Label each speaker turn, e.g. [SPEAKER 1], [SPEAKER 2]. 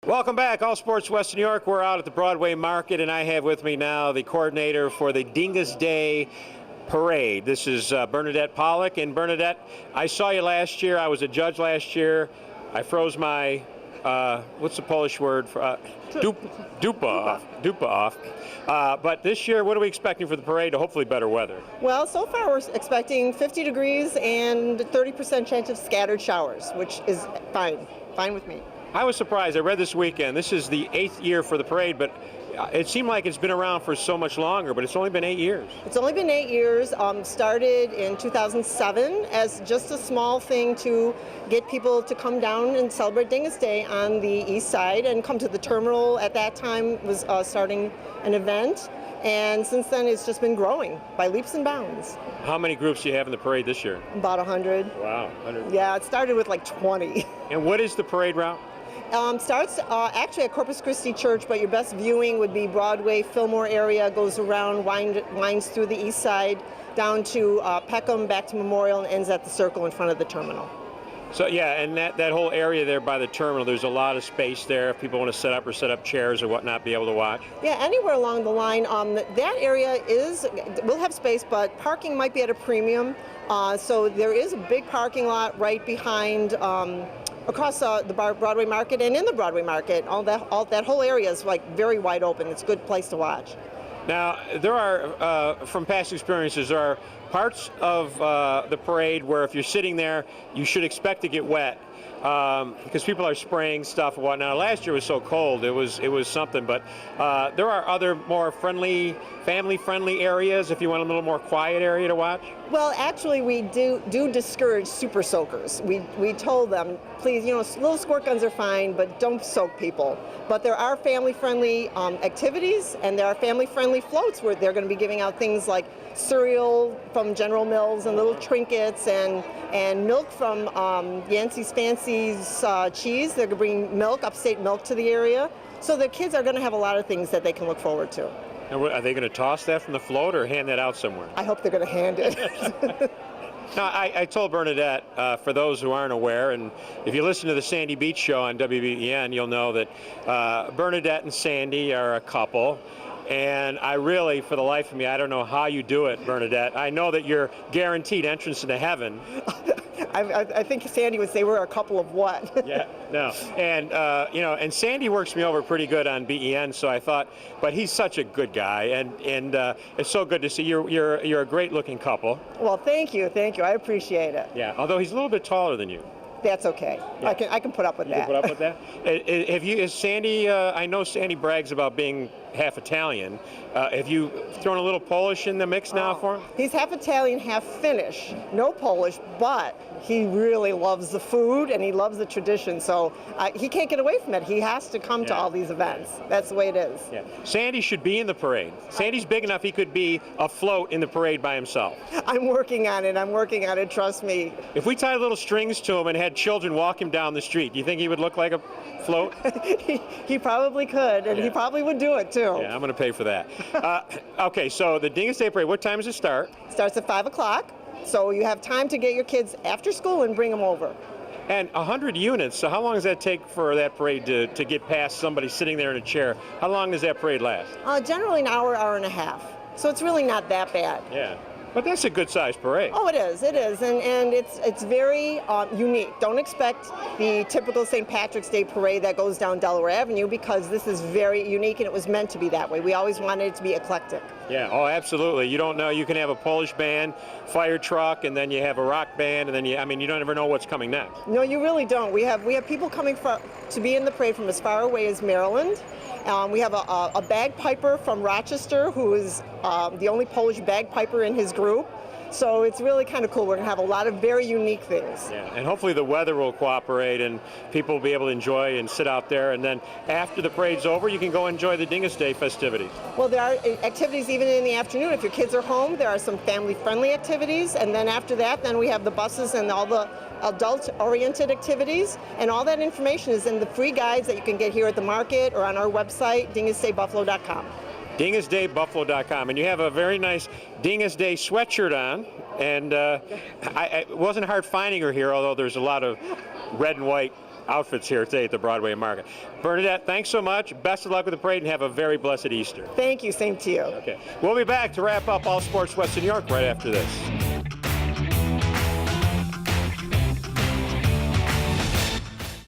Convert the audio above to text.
[SPEAKER 1] Welcome back, All Sports West New York. We're out at the Broadway Market, and I have with me now the coordinator for the Dingus Day Parade. This is Bernadette Pawlak. And Bernadette, I saw you last year. I was a judge last year. I froze my, what's the Polish word for, dupa off. But this year, what are we expecting for the parade? Hopefully better weather.
[SPEAKER 2] Well, so far we're expecting 50 degrees and 30% chance of scattered showers, which is fine with me.
[SPEAKER 1] I was surprised. I read this weekend. This is the 8th year for the parade, but it seemed like it's been around for so much longer, but it's only been 8 years.
[SPEAKER 2] It's only been 8 years. Started in 2007 as just a small thing to get people to come down and celebrate Dingus Day on the east side and come to the terminal. At that time was starting an event, and since then it's just been growing by leaps and bounds.
[SPEAKER 1] How many groups do you have in the parade this year?
[SPEAKER 2] About 100.
[SPEAKER 1] Wow, 100.
[SPEAKER 2] Yeah, it started with like 20.
[SPEAKER 1] And what is the parade route?
[SPEAKER 2] Starts actually at Corpus Christi Church, but your best viewing would be Broadway, Fillmore area, goes around, winds through the east side, down to Peckham, back to Memorial, and ends at the circle in front of the terminal.
[SPEAKER 1] So yeah, and that whole area there by the terminal, there's a lot of space there if people want to set up chairs or whatnot, be able to watch.
[SPEAKER 2] Yeah, anywhere along the line. That area will have space, but parking might be at a premium. So there is a big parking lot right behind across the Broadway Market and in the Broadway Market. All that whole area is like very wide open. It's a good place to watch.
[SPEAKER 1] Now, there are, from past experiences, there are parts of the parade where if you're sitting there, you should expect to get wet because people are spraying stuff and whatnot. Last year was so cold, it was something, but there are other more family-friendly areas if you want a little more quiet area to watch?
[SPEAKER 2] Well, actually, we do discourage super soakers. We told them, please, little squirt guns are fine, but don't soak people. But there are family-friendly activities, and there are family-friendly floats where they're going to be giving out things like cereal from General Mills and little trinkets and milk from Yancey's Fancy's cheese. They're going to bring milk, upstate milk, to the area. So the kids are going to have a lot of things that they can look forward to.
[SPEAKER 1] And are they going to toss that from the float or hand that out somewhere?
[SPEAKER 2] I hope they're going to hand it.
[SPEAKER 1] Now, I told Bernadette, for those who aren't aware, and if you listen to the Sandy Beach show on WBBN, you'll know that Bernadette and Sandy are a couple. And I really, for the life of me, I don't know how you do it, Bernadette. I know that you're guaranteed entrance into heaven.
[SPEAKER 2] I think Sandy would say we're a couple of what?
[SPEAKER 1] Yeah, no. And, and Sandy works me over pretty good on BEN, so I thought, but he's such a good guy, and it's so good to see you're a great-looking couple.
[SPEAKER 2] Well, thank you. I appreciate it.
[SPEAKER 1] Yeah, although he's a little bit taller than you.
[SPEAKER 2] That's okay. Yeah. I can put up with that.
[SPEAKER 1] You can put up with that? Is Sandy, I know Sandy brags about being half Italian. Have you thrown a little Polish in the mix now for him?
[SPEAKER 2] He's half Italian, half Finnish. No Polish, but he really loves the food and he loves the tradition. So he can't get away from it. He has to come to all these events. That's the way it is.
[SPEAKER 1] Yeah. Sandy should be in the parade. Sandy's big enough he could be afloat in the parade by himself.
[SPEAKER 2] I'm working on it, trust me.
[SPEAKER 1] If we tied little strings to him and had children walk him down the street, do you think he would look like a float?
[SPEAKER 2] He probably could, and he probably would do it too.
[SPEAKER 1] Yeah, I'm going to pay for that. Okay, so the Dingus Day Parade, what time does it start?
[SPEAKER 2] Starts at 5 o'clock, so you have time to get your kids after school and bring them over.
[SPEAKER 1] And 100 units, so how long does that take for that parade to get past somebody sitting there in a chair? How long does that parade last?
[SPEAKER 2] Generally an hour and a half, so it's really not that bad.
[SPEAKER 1] Yeah. But that's a good-sized parade.
[SPEAKER 2] Oh, it is, and it's very unique. Don't expect the typical St. Patrick's Day parade that goes down Delaware Avenue, because this is very unique, and it was meant to be that way. We always wanted it to be eclectic.
[SPEAKER 1] Yeah, oh, absolutely. You don't know, you can have a Polish band, fire truck, and then you have a rock band, and then you don't ever know what's coming next.
[SPEAKER 2] No, you really don't. We have people coming to be in the parade from as far away as Maryland. We have a bagpiper from Rochester who is the only Polish bagpiper in his group. So it's really kind of cool. We're going to have a lot of very unique things.
[SPEAKER 1] Yeah, and hopefully the weather will cooperate and people will be able to enjoy and sit out there. And then after the parade's over, you can go enjoy the Dingus Day festivities.
[SPEAKER 2] Well, there are activities even in the afternoon. If your kids are home, there are some family-friendly activities. And then after that, then we have the buses and all the adult-oriented activities. And all that information is in the free guides that you can get here at the market or on our website, dingusdaybuffalo.com.
[SPEAKER 1] dingusdaybuffalo.com, and you have a very nice Dingus Day sweatshirt on, and it wasn't hard finding her here, although there's a lot of red and white outfits here today at the Broadway Market. Bernadette, thanks so much. Best of luck with the parade and have a very blessed Easter.
[SPEAKER 2] Thank you. Same to you.
[SPEAKER 1] Okay. We'll be back to wrap up All Sports Western New York right after this.